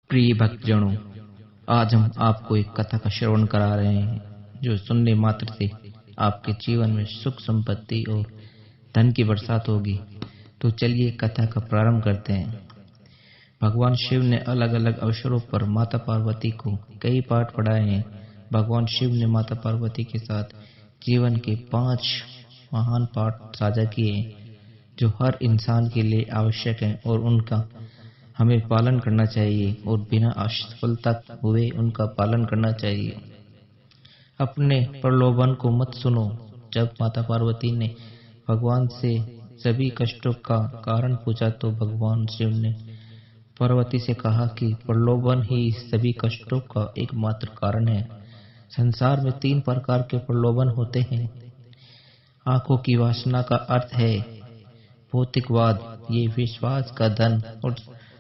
प्रिय भक्तजनों, आज हम आपको एक कथा का श्रवण करा रहे हैं जो सुनने मात्र से आपके जीवन में सुख संपत्ति और धन की बरसात होगी। तो चलिए कथा का प्रारंभ करते हैं। भगवान शिव ने अलग अलग अवसरों पर माता पार्वती को कई पाठ पढ़ाए हैं। भगवान शिव ने माता पार्वती के साथ जीवन के 5 महान पाठ साझा किए हैं जो हर इंसान के लिए आवश्यक हैं और उनका हमें पालन करना चाहिए और बिना असफलता हुए उनका पालन करना चाहिए। अपने प्रलोभन को मत सुनो। जब माता पार्वती ने भगवान से सभी कष्टों का कारण पूछा तो भगवान शिव ने पार्वती से कहा कि प्रलोभन ही सभी कष्टों का एकमात्र कारण है। संसार में 3 प्रकार के प्रलोभन होते हैं। आंखों की वासना का अर्थ है भौतिकवाद, ये विश्वास का धन और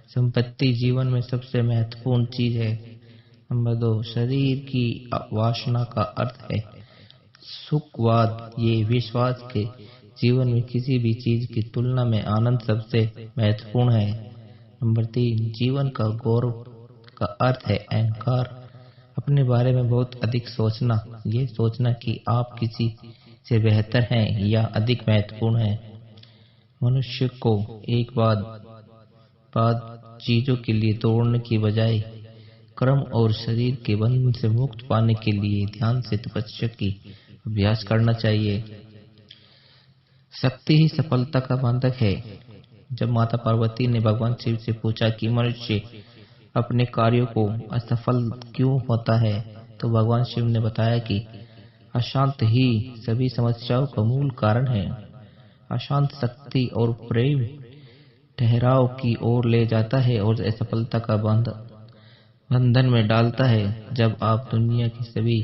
संपत्ति जीवन में सबसे महत्वपूर्ण चीज है। नंबर 2, शरीर की वासना का अर्थ है सुखवाद, ये विश्वास के जीवन में किसी भी चीज की तुलना में आनंद सबसे महत्वपूर्ण है। नंबर 3, जीवन का गौरव का अर्थ है अहंकार, अपने बारे में बहुत अधिक सोचना, ये सोचना कि आप किसी से बेहतर हैं या अधिक महत्वपूर्ण है। मनुष्य को एक बाद चीजों के लिए दौड़ने की बजाय कर्म और शरीर के बंधन से मुक्त पाने के लिए ध्यान से तपस्या की अभ्यास करना चाहिए। शक्ति ही सफलता का बंधक है। जब माता पार्वती ने भगवान शिव से पूछा कि मनुष्य अपने कार्यों को असफल क्यों होता है, तो भगवान शिव ने बताया कि अशांत ही सभी समस्याओं का मूल कारण है। अशांत शक्ति और प्रेम ठहराव की ओर ले जाता है और असफलता का बंधन में डालता है। जब आप दुनिया के सभी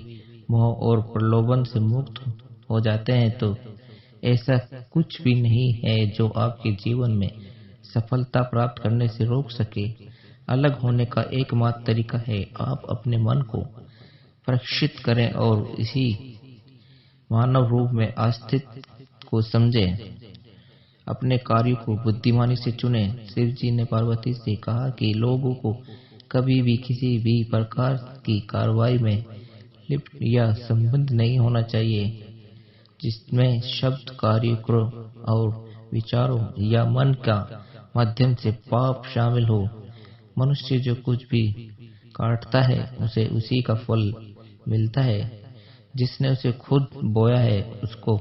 मोह और प्रलोभन से मुक्त हो जाते हैं तो ऐसा कुछ भी नहीं है जो आपके जीवन में सफलता प्राप्त करने से रोक सके। अलग होने का एकमात्र तरीका है आप अपने मन को परीक्षित करें और इसी मानव रूप में अस्तित्व को समझें। अपने कार्यों को बुद्धिमानी से चुनें। शिव जी ने पार्वती से कहा कि लोगों को कभी भी किसी भी प्रकार की कार्रवाई में लिप्त या संबंध नहीं होना चाहिए जिसमें शब्द, कार्य, क्रोध और विचारों या मन का माध्यम से पाप शामिल हो। मनुष्य जो कुछ भी काटता है उसे उसी का फल मिलता है। जिसने उसे खुद बोया है उसको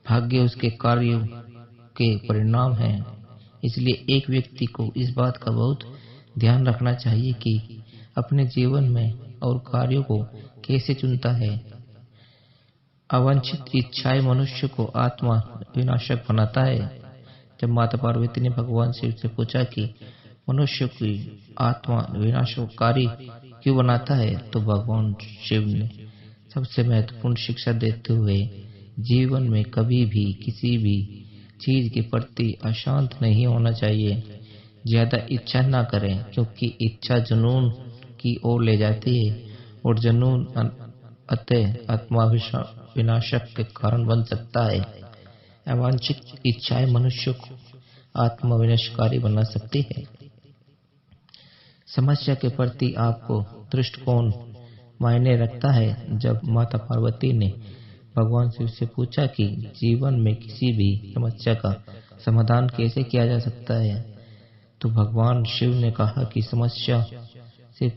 भाग्य उसके कार्यों के परिणाम हैं। इसलिए एक व्यक्ति को इस बात का बहुत ध्यान रखना चाहिए कि अपने जीवन में और कार्यों को कैसे चुनता है। अवांछित इच्छाएं मनुष्य को आत्मा विनाशक बनाता है। जब माता पार्वती ने भगवान शिव से पूछा कि मनुष्य की आत्मा विनाशकारी क्यों बनाता है, तो भगवान शिव ने सबसे महत्वपूर्ण शिक्षा देते हुए जीवन में कभी भी किसी भी चीज के प्रति अशांत नहीं होना चाहिए। ज्यादा इच्छा ना करें क्योंकि इच्छा जुनून की ओर ले जाती है और जुनून अतः आत्मा विनाशक के कारण बन सकता है। अवांछित इच्छाएं मनुष्य को आत्मा विनाशकारी बना सकती है। समस्या के प्रति आपको दृष्टिकोण मायने रखता है। जब माता पार्वती ने भगवान शिव से पूछा कि जीवन में किसी भी समस्या का समाधान कैसे किया जा सकता है, तो भगवान शिव ने कहा कि समस्या से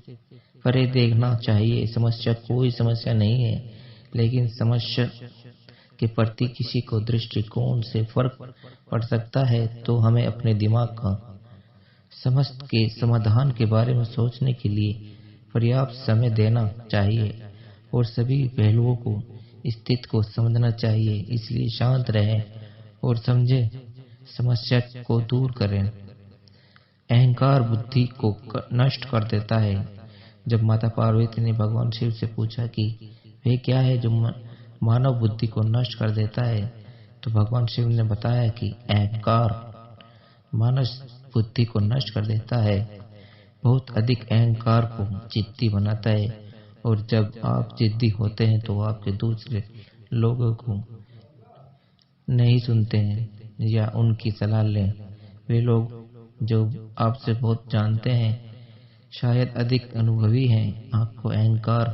परे देखना चाहिए। समस्या कोई समस्या नहीं है, लेकिन समस्या के प्रति किसी को दृष्टिकोण से फर्क पड़ सकता है। तो हमें अपने दिमाग का समस्त के समाधान के बारे में सोचने के लिए पर्याप्त समय देना चाहिए और सभी पहलुओं को स्थिति को समझना चाहिए। इसलिए शांत रहें और समझें, समस्या को दूर करें। अहंकार बुद्धि को नष्ट कर देता है। जब माता पार्वती ने भगवान शिव से पूछा कि वे क्या है जो मानव बुद्धि को नष्ट कर देता है, तो भगवान शिव ने बताया कि अहंकार मानव बुद्धि को नष्ट कर देता है। बहुत अधिक अहंकार को जिद्दी बनाता है और जब आप जिद्दी होते हैं तो आपके दूसरे लोगों को नहीं सुनते हैं या उनकी सलाह लें। वे लोग जो आपसे बहुत जानते हैं शायद अधिक अनुभवी हैं। आपको अहंकार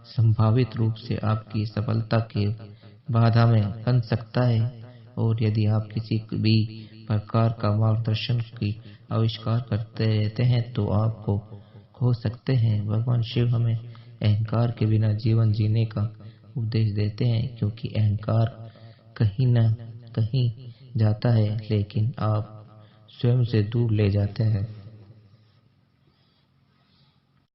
संभावित रूप से आपकी सफलता के बाधा में बन सकता है, और यदि आप किसी भी प्रकार का मार्गदर्शन की आविष्कार करते रहते हैं तो आपको खो सकते हैं। भगवान शिव हमें अहंकार के बिना जीवन जीने का उपदेश देते हैं, क्योंकि अहंकार कहीं न कहीं जाता है, लेकिन आप स्वयं से दूर ले जाते हैं।